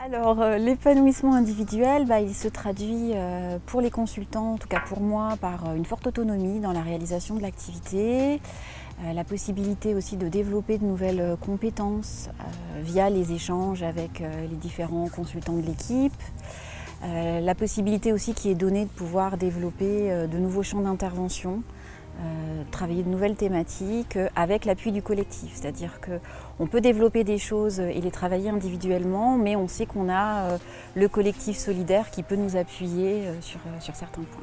Alors, l'épanouissement individuel, il se traduit pour les consultants, en tout cas pour moi, par une forte autonomie dans la réalisation de l'activité, la possibilité aussi de développer de nouvelles compétences via les échanges avec les différents consultants de l'équipe, la possibilité aussi qui est donnée de pouvoir développer de nouveaux champs d'intervention, travailler de nouvelles thématiques avec l'appui du collectif. C'est-à-dire qu'on peut développer des choses et les travailler individuellement, mais on sait qu'on a le collectif solidaire qui peut nous appuyer sur certains points.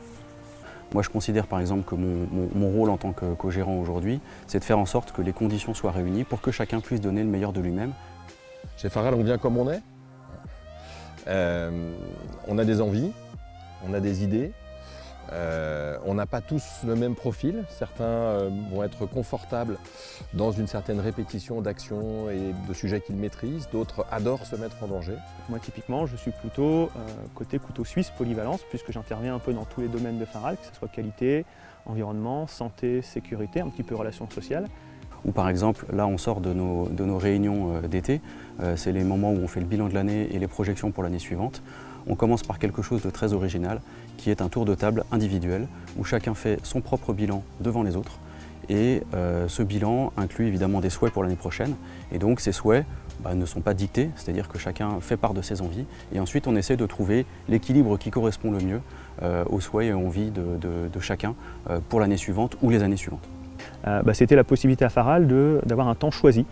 Moi, je considère par exemple que mon rôle en tant que co-gérant aujourd'hui, c'est de faire en sorte que les conditions soient réunies pour que chacun puisse donner le meilleur de lui-même. Chez Faral, on vient comme on est. On a des envies, on a des idées. On n'a pas tous le même profil. Certains vont être confortables dans une certaine répétition d'actions et de sujets qu'ils maîtrisent. D'autres adorent se mettre en danger. Moi, typiquement, je suis plutôt côté couteau suisse polyvalence, puisque j'interviens un peu dans tous les domaines de Faral, que ce soit qualité, environnement, santé, sécurité, un petit peu relations sociales. Ou par exemple, là on sort de nos réunions d'été, c'est les moments où on fait le bilan de l'année et les projections pour l'année suivante. On commence par quelque chose de très original, qui est un tour de table individuel, où chacun fait son propre bilan devant les autres. Et ce bilan inclut évidemment des souhaits pour l'année prochaine. Et donc ces souhaits ne sont pas dictés, c'est-à-dire que chacun fait part de ses envies. Et ensuite on essaie de trouver l'équilibre qui correspond le mieux aux souhaits et aux envies de chacun pour l'année suivante ou les années suivantes. C'était la possibilité à Faral d'avoir un temps choisi.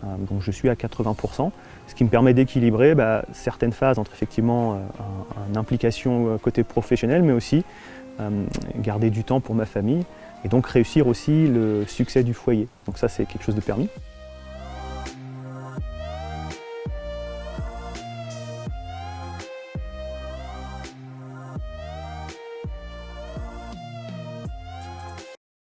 Donc je suis à 80%, ce qui me permet d'équilibrer certaines phases entre effectivement une implication côté professionnel, mais aussi garder du temps pour ma famille et donc réussir aussi le succès du foyer. Donc ça, c'est quelque chose de permis.